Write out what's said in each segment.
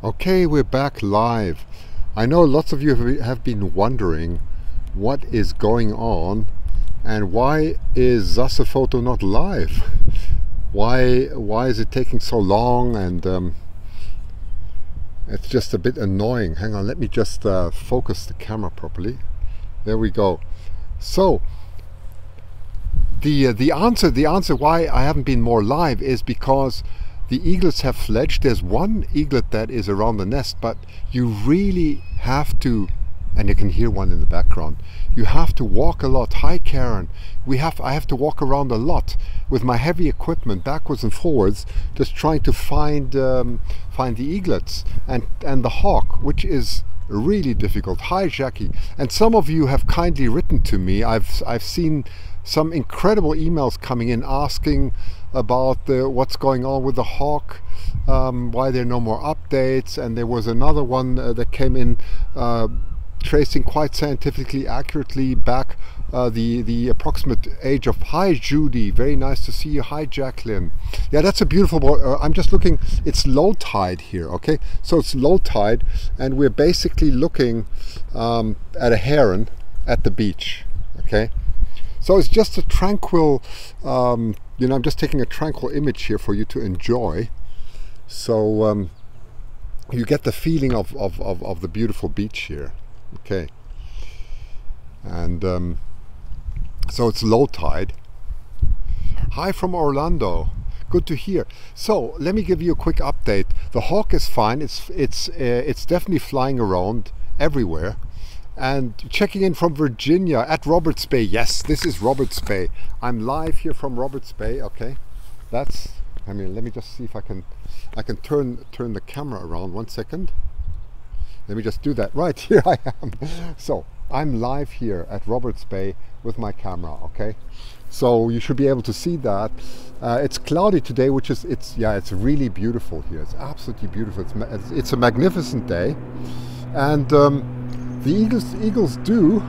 Okay, we're back live. I know lots of you have been wondering what is going on and why is thus a photo not live? Why is it taking so long? And it's just a bit annoying. Hang on, let me just focus the camera properly. There we go. So the answer why I haven't been more live is because the eaglets have fledged. There's one eaglet that is around the nest, but you really have to, and you can hear one in the background, you have to walk a lot. Hi Karen. I have to walk around a lot with my heavy equipment backwards and forwards, just trying to find the eaglets and the hawk, which is really difficult. Hi Jackie. And some of you have kindly written to me. I've seen some incredible emails coming in asking about what's going on with the hawk, why there are no more updates, and there was another one that came in tracing quite scientifically accurately back the approximate age of. Hi Judy, very nice to see you. Hi Jacqueline. Yeah, that's a beautiful I'm just looking, it's low tide here, okay? So it's low tide and we're basically looking at a heron at the beach, okay? So it's just a tranquil, you know, I'm just taking a tranquil image here for you to enjoy. So you get the feeling of the beautiful beach here, okay? And so it's low tide. Hi from Orlando, good to hear. So let me give you a quick update. The hawk is fine. It's definitely flying around everywhere. And checking in from Virginia at Roberts Bay. Yes, this is Roberts Bay. I'm live here from Roberts Bay. Okay, that's. I mean, let me just see if I can turn the camera around. 1 second. Let me just do that. Right, here I am. So I'm live here at Roberts Bay with my camera. Okay, so you should be able to see that. It's cloudy today, which is it's really beautiful here. It's absolutely beautiful. It's a magnificent day, and. The eagles do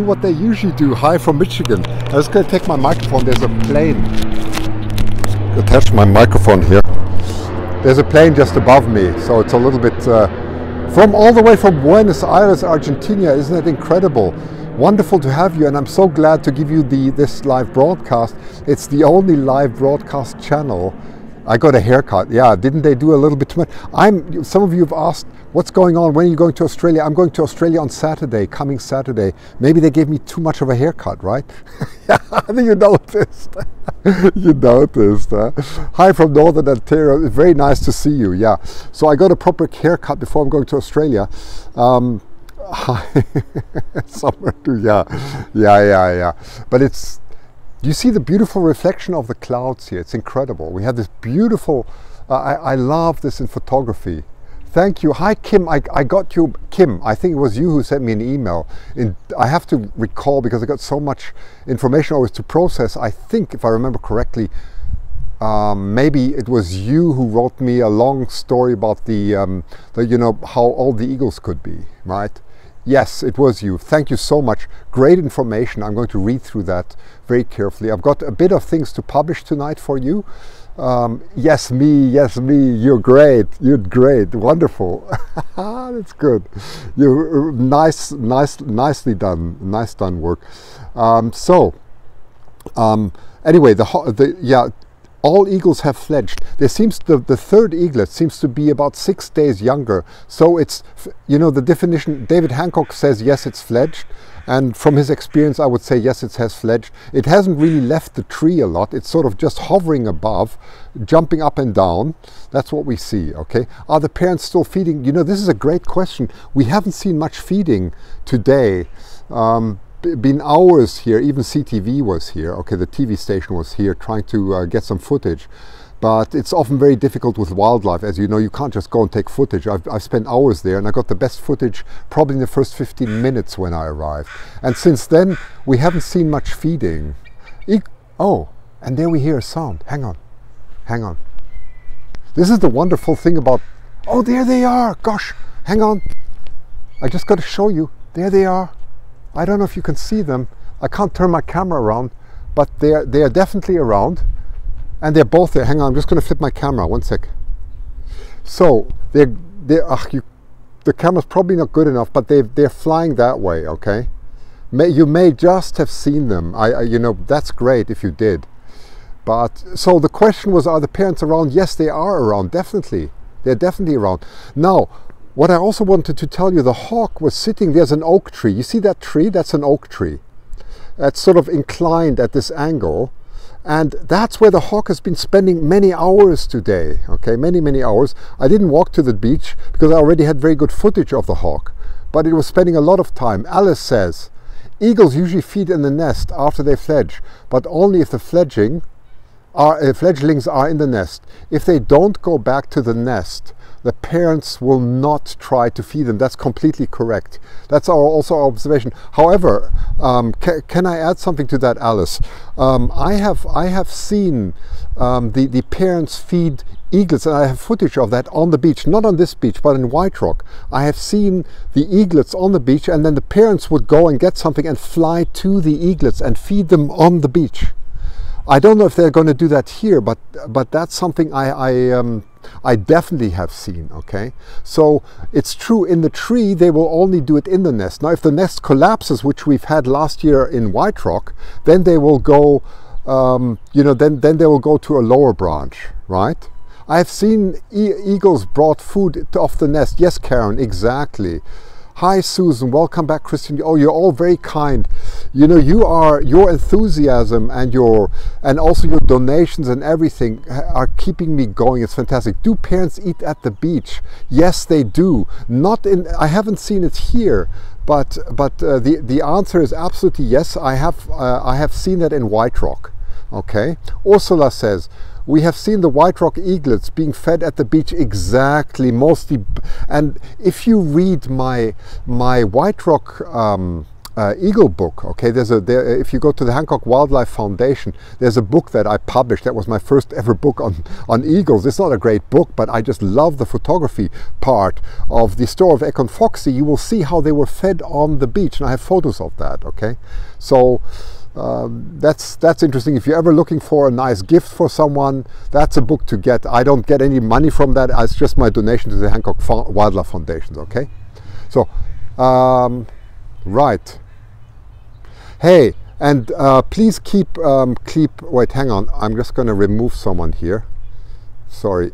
what they usually do. Hi from Michigan. I'm just going to take my microphone. There's a plane. Attach my microphone here. There's a plane just above me, so it's a little bit from all the way from Buenos Aires, Argentina. Isn't it incredible? Wonderful to have you, and I'm so glad to give you this live broadcast. It's the only live broadcast channel. I got a haircut. Yeah, didn't they do a little bit too much? Some of you have asked, what's going on? When are you going to Australia? I'm going to Australia on Saturday, coming Saturday. Maybe they gave me too much of a haircut, right? Yeah, I think you noticed. You noticed. Hi from Northern Ontario. It's very nice to see you. Yeah. So I got a proper haircut before I'm going to Australia. Hi. Somewhere to, yeah. But it's, you see the beautiful reflection of the clouds here. It's incredible. We have this beautiful, I love this in photography. Thank you. Hi Kim, I got you. Kim, I think it was you who sent me an email. I have to recall because I got so much information always to process. I think, if I remember correctly, maybe it was you who wrote me a long story about the you know, how old the eagles could be, right? Yes, it was you. Thank you so much. Great information. I'm going to read through that very carefully. I've got a bit of things to publish tonight for you. Yes, me. You're great. You're great. Wonderful. That's good. You're nicely done. Nice done work. Anyway, all eagles have fledged. There seems the third eaglet seems to be about 6 days younger. So it's, you know, the definition, David Hancock says, yes, it's fledged. And from his experience, I would say, yes, it has fledged. It hasn't really left the tree a lot. It's sort of just hovering above, jumping up and down. That's what we see, okay? Are the parents still feeding? You know, this is a great question. We haven't seen much feeding today. Been hours here. Even CTV was here. Okay, the TV station was here trying to get some footage. But it's often very difficult with wildlife. As you know, you can't just go and take footage. I've spent hours there and I got the best footage probably in the first 15 minutes when I arrived. And since then, we haven't seen much feeding. Oh, and there we hear a sound. Hang on. This is the wonderful thing about, oh, there they are. Gosh, hang on. I just got to show you. There they are. I don't know if you can see them. I can't turn my camera around, but they are definitely around. And they're both there. Hang on, I'm just going to flip my camera. 1 sec. So the camera's probably not good enough, but they're flying that way. Okay, you may just have seen them. You know, that's great if you did. But so the question was, are the parents around? Yes, they are around. Definitely, they're definitely around. Now, what I also wanted to tell you, the hawk was sitting. There's an oak tree. You see that tree? That's an oak tree. That's sort of inclined at this angle. And that's where the hawk has been spending many hours today, okay, many hours. I didn't walk to the beach because I already had very good footage of the hawk, but it was spending a lot of time. Alice says, eagles usually feed in the nest after they fledge, but only if the fledglings are in the nest. If they don't go back to the nest, the parents will not try to feed them. That's completely correct. That's also our observation. However, can I add something to that, Alice? I have seen the parents feed eaglets, and I have footage of that on the beach, not on this beach, but in White Rock. I have seen the eaglets on the beach, and then the parents would go and get something and fly to the eaglets and feed them on the beach. I don't know if they're going to do that here, but that's something I definitely have seen. Okay, so it's true, in the tree they will only do it in the nest. Now, if the nest collapses, which we've had last year in White Rock, then they will go, you know, then they will go to a lower branch, right? I have seen eagles brought food off the nest. Yes, Karen, exactly. Hi, Susan. Welcome back, Christian. Oh, you're all very kind. You know, your enthusiasm and also your donations and everything are keeping me going. It's fantastic. Do parents eat at the beach? Yes, they do. I haven't seen it here, but the answer is absolutely yes. I have seen that in White Rock. Okay. Ursula says, we have seen the White Rock eaglets being fed at the beach, exactly, mostly. And if you read my White Rock eagle book, okay, if you go to the Hancock Wildlife Foundation, there's a book that I published. That was my first ever book on eagles. It's not a great book, but I just love the photography part of the story of Echo Foxy. You will see how they were fed on the beach, and I have photos of that. Okay, so that's interesting. If you're ever looking for a nice gift for someone, that's a book to get. I don't get any money from that. It's just my donation to the Hancock Wildlife Foundation. Okay, so right. Hey, and please keep wait, hang on. I'm just going to remove someone here. Sorry.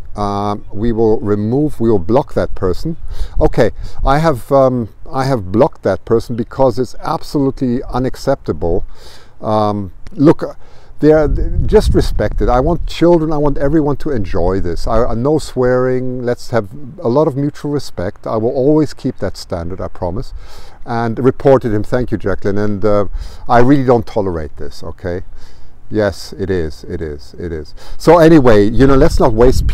We will block that person. Okay, I have blocked that person because it's absolutely unacceptable. Look, they're just respected. I want children, I want everyone to enjoy this. No swearing, let's have a lot of mutual respect. I will always keep that standard, I promise. And reported him, thank you, Jacqueline. And I really don't tolerate this, okay? Yes, it is. So anyway, you know, let's not waste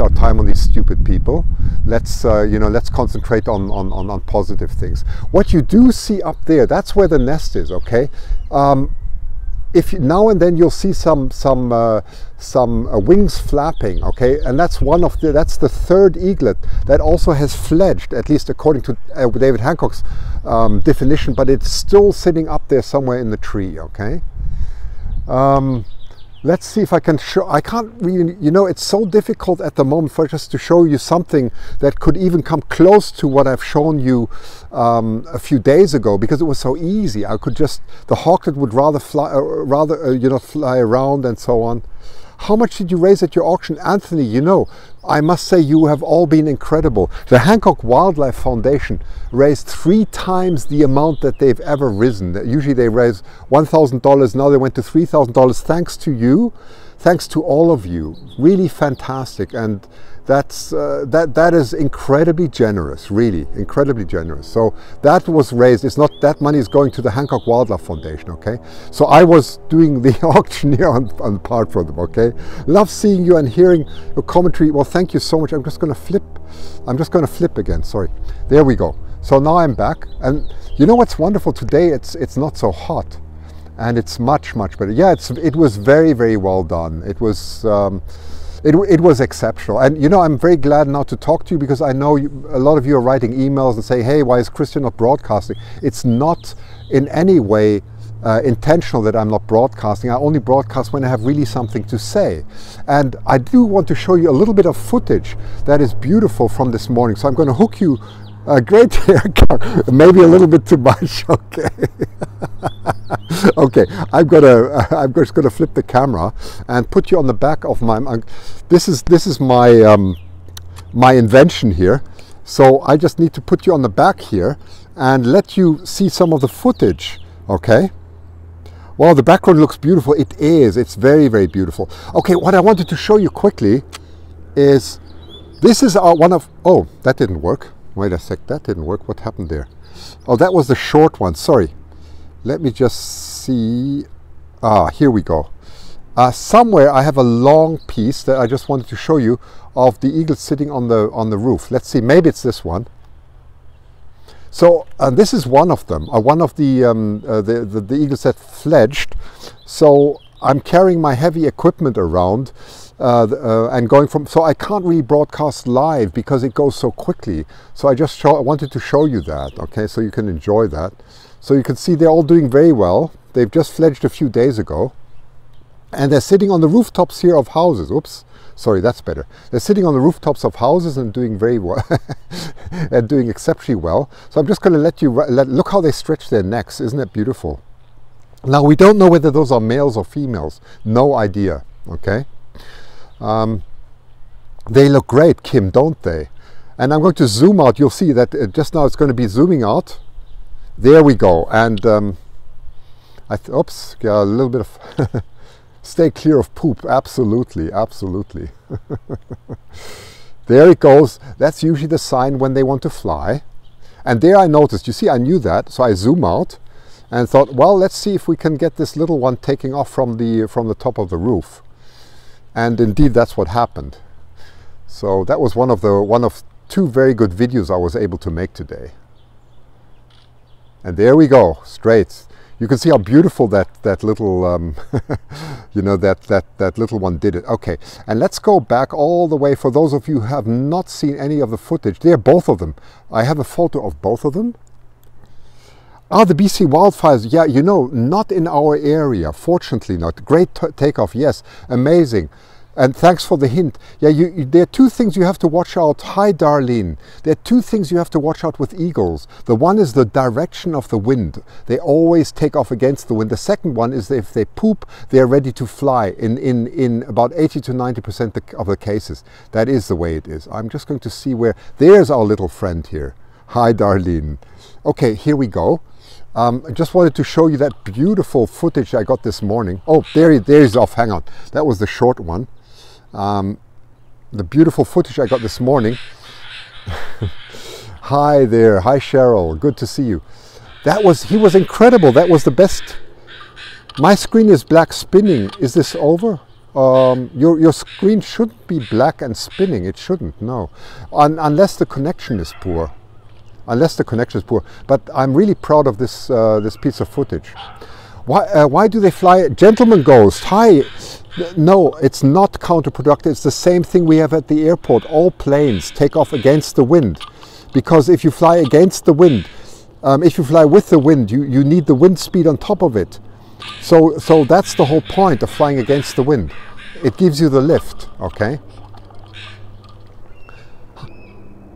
our time on these stupid people. Let's you know, let's concentrate on positive things. What you do see up there, that's where the nest is. Okay, now and then you'll see some wings flapping. Okay, and that's the third eaglet that also has fledged, at least according to David Hancock's definition. But it's still sitting up there somewhere in the tree. Okay. Let's see if I can show. I can't really, you know, it's so difficult at the moment for just to show you something that could even come close to what I've shown you a few days ago, because it was so easy. I could just, the hawk that would rather fly, you know, fly around and so on. How much did you raise at your auction, Anthony? You know, I must say you have all been incredible. The Hancock Wildlife Foundation raised 3 times the amount that they've ever risen. Usually they raise $1,000. Now they went to $3,000. Thanks to you, thanks to all of you. Really fantastic. And that is incredibly generous, really incredibly generous. So that was raised. It's not, that money is going to the Hancock Wildlife Foundation. Okay, so I was doing the auction here on part for them. Okay, love seeing you and hearing your commentary. Well, thank you so much. I'm just going to flip again. Sorry, there we go. So now I'm back, and you know what's wonderful today? It's not so hot, and it's much better. Yeah, it was very well done. It was. It was exceptional, and you know, I'm very glad now to talk to you, because I know a lot of you are writing emails and say, hey, why is Christian not broadcasting? It's not in any way intentional that I'm not broadcasting. I only broadcast when I have really something to say. And I do want to show you a little bit of footage that is beautiful from this morning. So I'm going to hook you a great haircut, maybe a little bit too much, okay. Okay, I'm just gonna flip the camera and put you on the back of my, this is my, my invention here. So I just need to put you on the back here and let you see some of the footage, okay? Well, the background looks beautiful. It is. It's very, very beautiful. Okay, what I wanted to show you quickly is, this is our one of, oh, that didn't work. Wait a sec, that didn't work. What happened there? Oh, that was the short one. Sorry. Let me just see. Ah, here we go. Somewhere I have a long piece that I just wanted to show you of the eagle sitting on the roof. Let's see. Maybe it's this one. So this is one of them, one of the eagles that fledged. So I'm carrying my heavy equipment around and going from, so I can't really broadcast live because it goes so quickly. So I wanted to show you that, okay, so you can enjoy that. So you can see they're all doing very well. They've just fledged a few days ago. And they're sitting on the rooftops here of houses. Oops. Sorry, that's better. They're sitting on the rooftops of houses and doing very well, and doing exceptionally well. So I'm just going to let you look how they stretch their necks. Isn't it beautiful? Now we don't know whether those are males or females. No idea. Okay. They look great, Kim, don't they? And I'm going to zoom out. You'll see that just now it's going to be zooming out. There we go. And oops, got a little bit of. Stay clear of poop, absolutely, absolutely. There it goes. That's usually the sign when they want to fly. And there I noticed, you see, I knew that, so I zoom out and thought, well, let's see if we can get this little one taking off from the top of the roof. And indeed, that's what happened. So that was one of two very good videos I was able to make today. And there we go, straight. You can see how beautiful that little, you know, that little one did it. Okay, and let's go back all the way. For those of you who have not seen any of the footage, they're both of them. I have a photo of both of them. Ah, the BC wildfires. Yeah, you know, not in our area. Fortunately not. Great takeoff. Yes, amazing. And thanks for the hint. Yeah, there are two things you have to watch out. Hi, Darlene. There are two things you have to watch out with eagles. The one is the direction of the wind. They always take off against the wind. The second one is that if they poop, they are ready to fly in about 80 to 90% of the cases. That is the way it is. I'm just going to see where, there's our little friend here. Hi, Darlene. Okay, here we go. I just wanted to show you that beautiful footage I got this morning. Oh, there he's off. Hang on. That was the short one. The beautiful footage I got this morning. Hi there. Hi, Cheryl. Good to see you. He was incredible. That was the best. My screen is black spinning. Is this over? Your screen shouldn't be black and spinning. It shouldn't, no. Unless the connection is poor. Unless the connection is poor. But I'm really proud of this this piece of footage. Why do they fly? Gentleman Ghost, hi. No, it's not counterproductive. It's the same thing we have at the airport. All planes take off against the wind. Because if you fly against the wind, if you fly with the wind, you need the wind speed on top of it. So that's the whole point of flying against the wind. It gives you the lift, okay?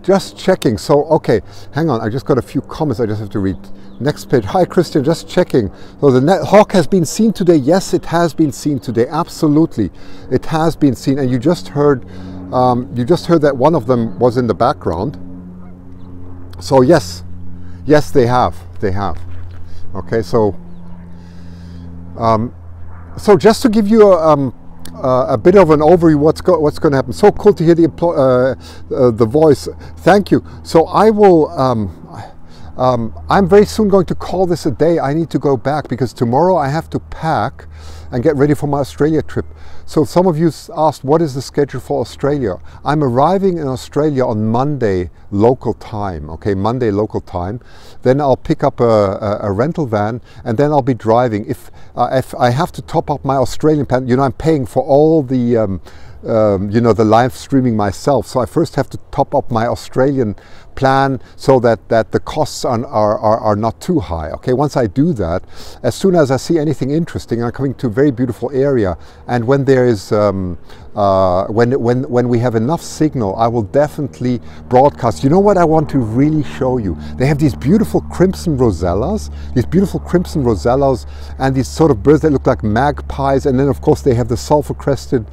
Just checking. So, okay, hang on. I just got a few comments I just have to read. Next page. Hi, Christian. Just checking. So the hawk has been seen today. Yes, it has been seen today. Absolutely, it has been seen. And you just heard that one of them was in the background. So yes, they have. They have. Okay. So, so just to give you a bit of an overview, what's going to happen. So cool to hear the voice. Thank you. So I will. I'm very soon going to call this a day. I need to go back because tomorrow I have to pack and get ready for my Australia trip. So some of you asked, what is the schedule for Australia? I'm arriving in Australia on Monday local time, okay, Monday local time. Then I'll pick up a rental van and then I'll be driving. If I have to top up my Australian plan, you know, I'm paying for all the you know, the live streaming myself. So I first have to top up my Australian plan so that the costs are not too high. Okay, once I do that, as soon as I see anything interesting, I'm coming to a very beautiful area, and when there is when we have enough signal, I will definitely broadcast. You know what I want to really show you? They have these beautiful crimson rosellas, and these sort of birds that look like magpies, and then of course they have the sulfur-crested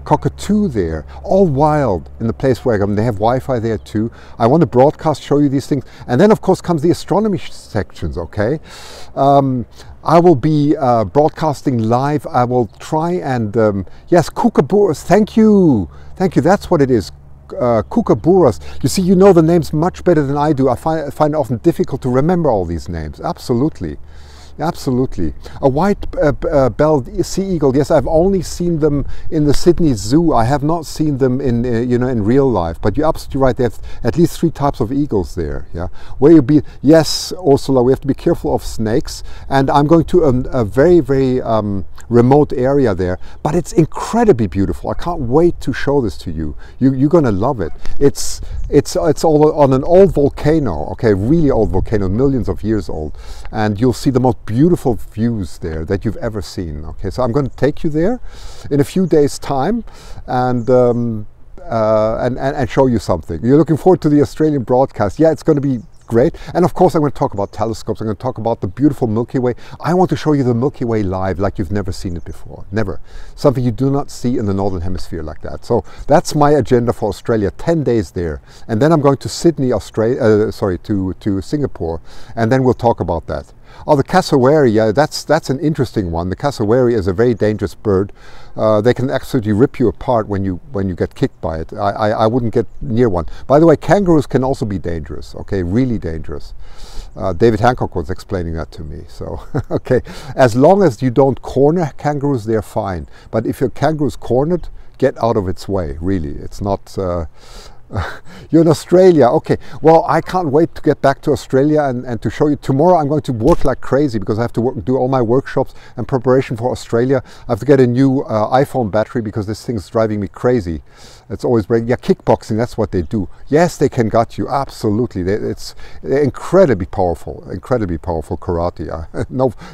cockatoo there, all wild in the place where I come. They have Wi-Fi there too. I want to broadcast, show you these things, and then of course comes the astronomy sections. Okay, I will be broadcasting live. I will try and yes, kookaburras. Thank you. That's what it is. Kookaburras. You see, you know the names much better than I do. I find it often difficult to remember all these names. Absolutely. A white-belled sea eagle. Yes, I've only seen them in the Sydney Zoo. I have not seen them in in real life. But you're absolutely right. They have at least 3 types of eagles there. Yeah, where you be? Yes, Ursula. We have to be careful of snakes. And I'm going to a very remote area there. But it's incredibly beautiful. I can't wait to show this to you. You're going to love it. It's all on an old volcano. Okay, really old volcano, millions of years old, and you'll see the most beautiful views there that you've ever seen. Okay, so I'm going to take you there in a few days' time, and show you something. You're looking forward to the Australian broadcast? Yeah, it's going to be great. And of course I'm going to talk about telescopes. I'm going to talk about the beautiful Milky Way. I want to show you the Milky Way live like you've never seen it before. Never. Something you do not see in the Northern Hemisphere like that. So that's my agenda for Australia. 10 days there. And then I'm going to Sydney, Australia, to Singapore. And then we'll talk about that. Oh, the cassowary, yeah, that's an interesting one. The cassowary is a very dangerous bird. They can absolutely rip you apart when you get kicked by it. I wouldn't get near one. By the way, kangaroos can also be dangerous, okay, really dangerous. David Hancock was explaining that to me. So, okay, as long as you don't corner kangaroos, they're fine. But if your kangaroo's cornered, get out of its way, really. It's not... You're in Australia. Okay, well, I can't wait to get back to Australia and to show you. Tomorrow I'm going to work like crazy because I have to do all my workshops and preparation for Australia. I have to get a new iPhone battery because this thing's driving me crazy. It's always breaking. Yeah, kickboxing, that's what they do. Yes, they can gut you, absolutely. It's incredibly powerful karate.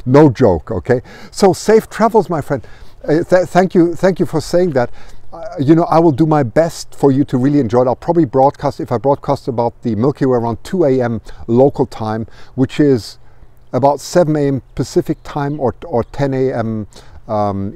No joke, okay? So safe travels, my friend. Thank you for saying that. You know, I will do my best for you to really enjoy it. I'll probably broadcast, if I broadcast about the Milky Way around 2 a.m. local time, which is about 7 a.m. Pacific time or 10 a.m.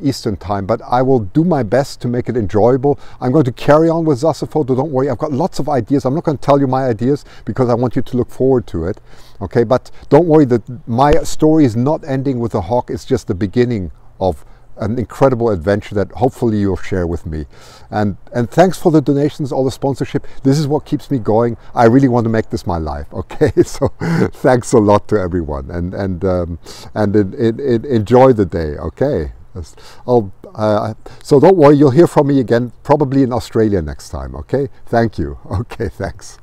Eastern time. But I will do my best to make it enjoyable. I'm going to carry on with Zasophoto. Don't worry, I've got lots of ideas. I'm not going to tell you my ideas because I want you to look forward to it. Okay, but don't worry, that my story is not ending with the hawk. It's just the beginning of an incredible adventure that hopefully you'll share with me. And thanks for the donations, all the sponsorship. This is what keeps me going. I really want to make this my life. Okay, so thanks a lot to everyone, and enjoy the day. Okay, so don't worry, you'll hear from me again, probably in Australia next time. Okay, thank you. Okay, thanks.